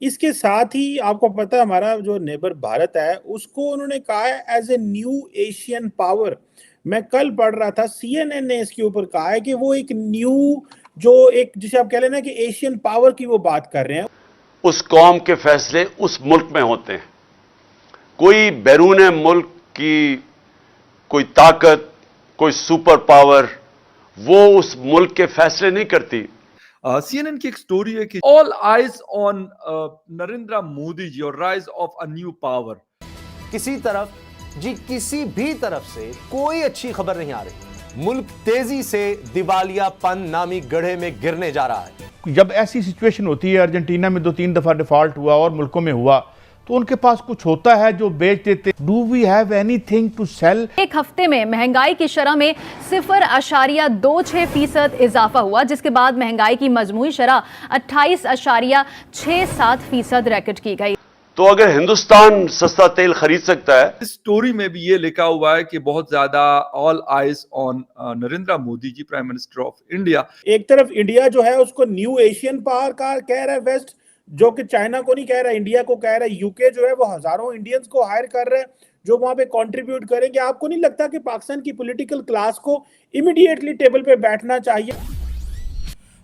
इसके साथ ही आपको पता है हमारा जो नेबर भारत है उसको उन्होंने कहा है as a new Asian power. मैं कल पढ़ रहा था सीएनएन ने इसके ऊपर कहा है कि वो एक न्यू जो एक जिसे आप कह लेना कि एशियन पावर की वो बात कर रहे हैं। उस कौम के फैसले उस मुल्क में होते हैं। कोई बैरून मुल्क की कोई ताकत, कोई सुपर पावर वो उस मुल्क के फैसले नहीं करती। सीएनएन की एक स्टोरी है कि all eyes on Narendra Modi ji और rise of a new power. किसी तरफ जी किसी भी तरफ से कोई अच्छी खबर नहीं आ रही। मुल्क तेजी से दिवालियापन नामी गड्ढे में गिरने जा रहा है। जब ऐसी सिचुएशन होती है, अर्जेंटीना में 2-3 दफा डिफॉल्ट हुआ और मुल्कों में हुआ, तो उनके पास कुछ होता है जो बेच देते। Do we have anything to sell? एक हफ्ते में महंगाई की शरह में 0.26% इजाफा हुआ, जिसके बाद महंगाई की मजमूई शरह 28.67% रिकॉर्ड की गई। तो अगर हिंदुस्तान सस्ता तेल खरीद सकता है, इस स्टोरी में भी ये लिखा हुआ है कि बहुत ज्यादा all eyes on Narendra Modi ji, prime minister of India. एक तरफ इंडिया जो है उसको न्यू एशियन पावर का कह रहा है वेस्ट, जो कि चाइना को नहीं कह रहा, इंडिया को कह रहा है। यूके जो है वो हजारों इंडियंस को हायर कर रहा है जो वहां पे कंट्रीब्यूट करेंगे। आपको नहीं लगता कि पाकिस्तान की पॉलिटिकल क्लास को इमीडिएटली टेबल पे बैठना चाहिए?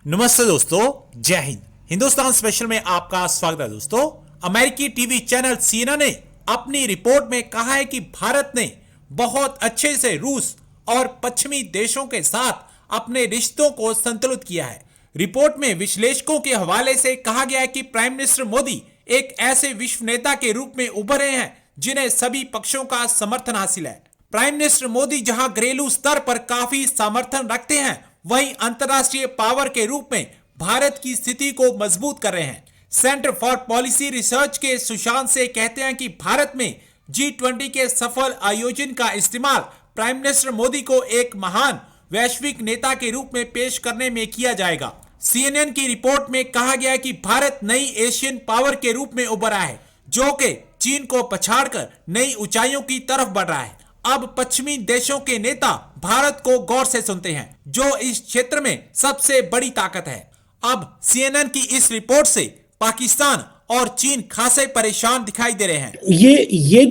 नमस्ते दोस्तों, जय हिंद। हिंदुस्तान स्पेशल में आपका स्वागत है दोस्तों। अमेरिकी टीवी चैनल सीएनएन ने अपनी रिपोर्ट में कहा है कि भारत ने बहुत अच्छे से रूस और पश्चिमी देशों के साथ अपने रिश्तों को संतुलित किया है। रिपोर्ट में विश्लेषकों के हवाले से कहा गया है कि प्राइम मिनिस्टर मोदी एक ऐसे विश्व नेता के रूप में उभरे हैं जिन्हें सभी पक्षों का समर्थन हासिल है। प्राइम मिनिस्टर मोदी जहां घरेलू स्तर पर काफी समर्थन रखते हैं, वहीं अंतर्राष्ट्रीय पावर के रूप में भारत की स्थिति को मजबूत कर रहे हैं। सेंटर फॉर पॉलिसी रिसर्च के सुशांत से कहते हैं कि भारत में G20 के सफल आयोजन का इस्तेमाल प्राइम मिनिस्टर मोदी को एक महान वैश्विक नेता के रूप में पेश करने में किया जाएगा। सीएनएन की रिपोर्ट में कहा गया है कि भारत नई एशियन पावर के रूप में उभरा है, जो कि चीन को पछाड़कर नई ऊंचाइयों की तरफ बढ़ रहा है। अब पश्चिमी देशों के नेता भारत को गौर से सुनते हैं, जो इस क्षेत्र में सबसे बड़ी ताकत है। अब सीएनएन की इस रिपोर्ट से पाकिस्तान और चीन खासे परेशान दिखाई दे रहे हैं। ये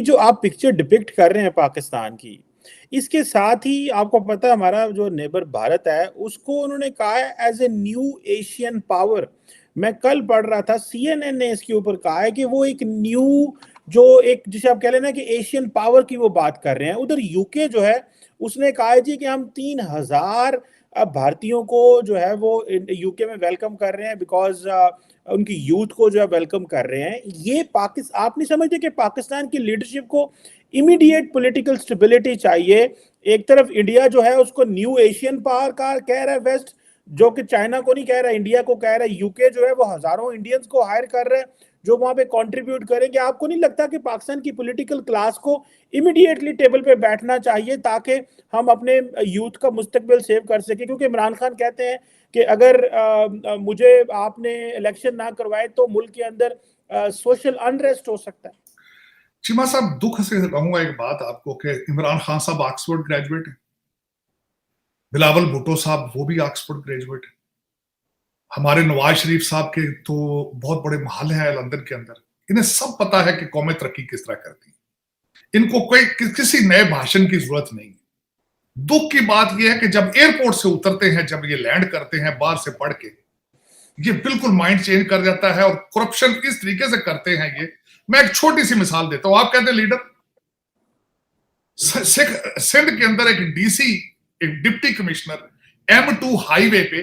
जो आप पिक्चर डिपिक्ट कर रहे हैं पाकिस्तान की, इसके साथ ही आपको पता है हमारा जो नेबर भारत है उसको उन्होंने कहा है as a new Asian power. मैं कल पढ़ रहा था सीएनएन ने इसके ऊपर कहा है कि वो एक न्यू जो एक जिसे आप कह लेना कि एशियन पावर की वो बात कर रहे हैं। उधर यूके जो है उसने कहा है जी कि हम 3000 भारतीयों को जो है वो यूके में वेलकम कर रहे हैं, बिकॉज उनकी यूथ को जो है वेलकम कर रहे हैं। ये पाकिस्तान, आप नहीं समझते कि पाकिस्तान की लीडरशिप को इमीडिएट पॉलिटिकल स्टेबिलिटी चाहिए? एक तरफ इंडिया जो है उसको न्यू एशियन पावर का कह रहा है वेस्ट, जो कि चाइना को नहीं कह रहा, इंडिया को कह रहा है। यूके जो है वो हजारों इंडियंस को हायर कर रहे हैं जो वहां पे कंट्रीब्यूट करेंगे। आपको नहीं लगता कि पाकिस्तान की पॉलिटिकल क्लास को इमीडिएटली टेबल पे बैठना चाहिए ताकि हम अपने यूथ का मुस्तकबिल सेव कर सके? क्योंकि इमरान खान कहते हैं कि अगर मुझे आपने इलेक्शन ना करवाए तो मुल्क के अंदर सोशल अनरेस्ट हो सकता है। चीमा साहब, दुख से कहूंगा एक बात आपको कि इमरान खान साहब ऑक्सफोर्ड ग्रेजुएट है, बिलावल भुट्टो साहब वो भी ऑक्सफोर्ड ग्रेजुएट है, हमारे नवाज शरीफ साहब के तो बहुत बड़े महल हैं लंदन के अंदर। इन्हें सब पता है कि कौमें तरक्की किस तरह करती है। इनको कोई किसी नए भाषण की जरूरत नहीं। दुख की बात यह है कि जब एयरपोर्ट से उतरते हैं, जब ये लैंड करते हैं बाहर से पढ़ के, ये बिल्कुल माइंड चेंज कर जाता है और करप्शन किस तरीके से करते हैं ये। मैं एक छोटी सी मिसाल देता हूं। आप कहते हैं लीडर, सिंध के अंदर एक डीसी, एक डिप्टी कमिश्नर M2 हाईवे पे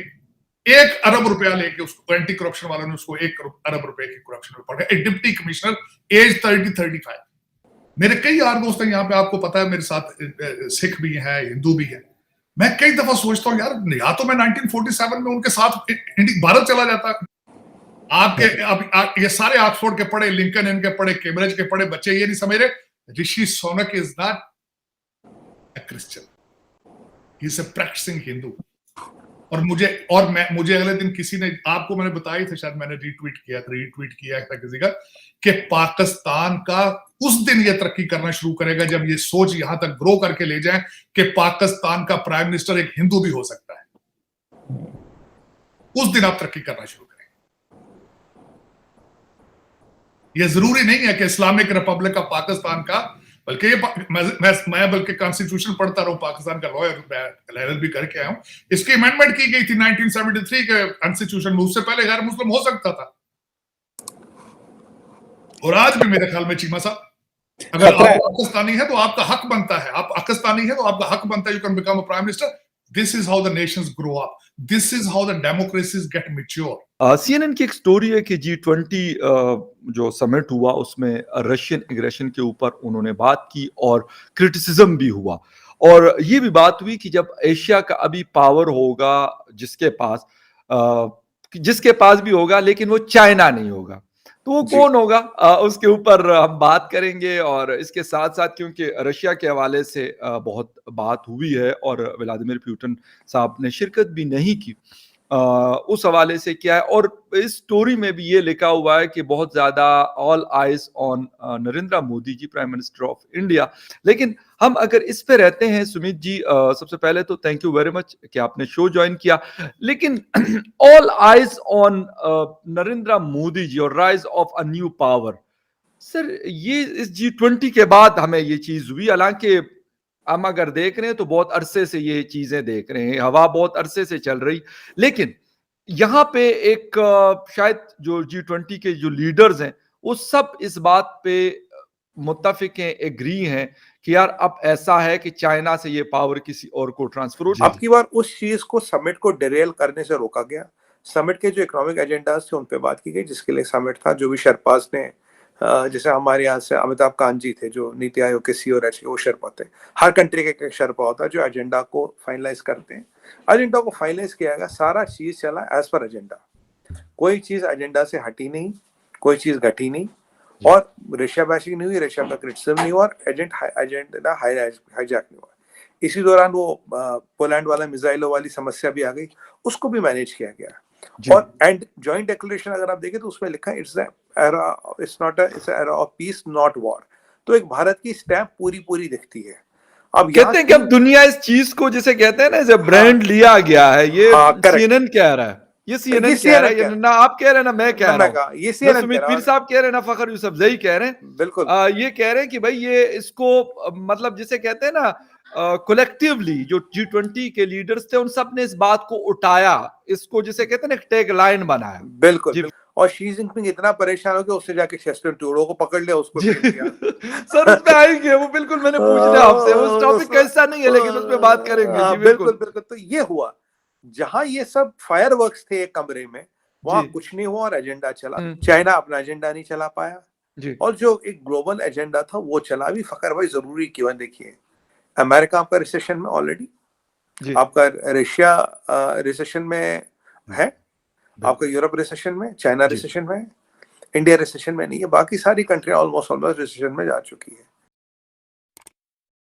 1 अरब रुपया लेके, उसको एंटी करप्शन वालों ने उसको 1 अरब रुपए की करप्शन में पड़ गया। एक डिप्टी कमिश्नर, एज 30-35। मेरे कई यार दोस्त हैं यहाँ पे, आपको पता है मेरे साथ सिख भी हैं, हिंदू भी हैं। मैं कई दफा सोचता हूँ यार, या तो मैं 1947 में उनके साथ भारत चला जाता। आपके ये सारे ऑक्सफोर्ड के पढ़े, लिंकन इनके पढ़े, कैम्ब्रिज के पढ़े बच्चे ये नहीं समझ रहे Rishi Sunak is not a Christian, he is a practising Hindu. और मुझे अगले दिन किसी ने, आपको मैंने बताया था, शायद मैंने रीट्वीट किया था किसी का, कि पाकिस्तान का उस दिन ये तरक्की करना शुरू करेगा जब ये सोच यहां तक ग्रो करके ले जाए कि पाकिस्तान का प्राइम मिनिस्टर एक हिंदू भी हो सकता है। उस दिन आप तरक्की करना शुरू करें। ये जरूरी नहीं है कि इस्लामिक रिपब्लिक ऑफ पाकिस्तान का, बल्कि ये मैं बल्कि कॉन्स्टिट्यूशन पढ़ता रहूं, पाकिस्तान का लॉयर मैं भी करके आया हूं। इसकी अमेंडमेंट की गई थी 1973 के कॉन्स्टिट्यूशन में, उससे पहले गैर मुस्लिम हो सकता था। और आज भी मेरे ख्याल में चीमा साहब, अगर आप पाकिस्तानी है तो आपका हक बनता है, आप पाकिस्तानी है तो आपका हक बनता है, you can become a prime minister. This is how the nations grow up. This is how the democracies get mature. CNN की एक स्टोरी है कि G20 जो समिट हुआ उसमें रशियन एग्रेशन के ऊपर उन्होंने बात की और क्रिटिसिज्म भी हुआ, और ये भी बात हुई कि जब एशिया का अभी पावर होगा जिसके पास भी होगा, लेकिन वो चाइना नहीं होगा, तो वो कौन होगा, उसके ऊपर हम बात करेंगे। और इसके साथ साथ क्योंकि रशिया के हवाले से बहुत बात हुई है और व्लादिमीर पुतिन साहब ने शिरकत भी नहीं की, उस हवाले से क्या है, और इस स्टोरी में भी ये लिखा हुआ है कि बहुत ज्यादा all eyes on Narendra Modi ji, prime minister of India. लेकिन हम अगर इस पे रहते हैं सुमित जी, सबसे पहले तो थैंक यू वेरी मच कि आपने शो ज्वाइन किया, लेकिन all eyes on Narendra Modi ji और rise of a new power, sir ये इस G20 के बाद हमें ये चीज हुई। हालांकि हम अगर देख रहे हैं तो बहुत अरसे से ये चीजें देख रहे हैं, हवा बहुत अरसे से चल रही, लेकिन यहाँ पे एक शायद जो G20 के जो लीडर्स हैं वो सब इस बात पे मुत्तफिक हैं, एग्री हैं कि यार अब ऐसा है कि चाइना से ये पावर किसी और को ट्रांसफर हो। अब की बार उस चीज को समिट को डिरेल करने से रोका गया। समिट के जो इकोनॉमिक एजेंडास थे उन पे बात की गई, जिसके लिए समिट था, जो भी शर्पास ने, जैसे हमारे यहाँ से अमिताभ कांत जी थे जो नीति आयोग के CEO रह चुके, वो शर्पा थे। हर कंट्री के एक शर्पा होता है जो एजेंडा को फाइनलाइज करते हैं। एजेंडा को फाइनलाइज किया गया, सारा चीज चला एज पर एजेंडा, कोई चीज एजेंडा से हटी नहीं, कोई चीज घटी नहीं, और रशिया बैशिंग नहीं हुई, रशिया का क्रिटिसिज्म नहीं हुआ, और एजेंडा हाईजैक नहीं हुआ। इसी दौरान वो पोलैंड वाला मिसाइलों वाली समस्या भी आ गई, उसको भी मैनेज किया गया। और एंड जॉइंट डिक्लेरेशन अगर आप देखें तो उसमें लिखा है it's era of peace not war. तो एक भारत की स्टैम्प पूरी दिखती है। अब कहते हैं कि अब दुनिया इस चीज को जिसे कहते हैं ना, जब ब्रांड लिया गया है, ये CNN कह रहा है, ये CNN कह रहा है, ना आप कह रहे हैं ना मैं कह रहा हूं, ये सुमित पीर साहब कह रहे हैं ना फखर यूसुफजई कह रहे हैं, बिल्कुल ये कह रहे हैं कि भाई ये इसको मतलब जिसे कहते हैं ना कलेक्टिवली जो G20 के लीडर्स थे उन सब ने इस बात को उठाया, इसको जिसे कहते हैं ना टैग लाइन बनाया। बिल्कुल। और शी जिनपिंग इतना परेशान हो गया, उससे जाके शेस्टन ट्रूडो को पकड़ लिया, उसको सर उस पे आएंगे, वो बिल्कुल मैंने पूछना आपसे, उस टॉपिक का हिस्सा नहीं है लेकिन उस पे बात करेंगे। बिल्कुल। तो ये हुआ, जहां ये सब फायरवर्क्स थे एक कमरे में, वहां कुछ नहीं हुआ और एजेंडा चला। चाइना अपना एजेंडा नहीं चला पाया, और जो एक ग्लोबल एजेंडा था वो चला भी। फखर भाई जरूरी क्यों, देखिए अमेरिका आपका रिसेशन में ऑलरेडी, आपका रशिया रिसेशन में है, आपका यूरोप रिसेशन में, चाइना रिसेशन में, इंडिया रिसेशन में नहीं है, बाकी सारी कंट्रियां ऑलमोस्ट रिसेशन में जा चुकी है।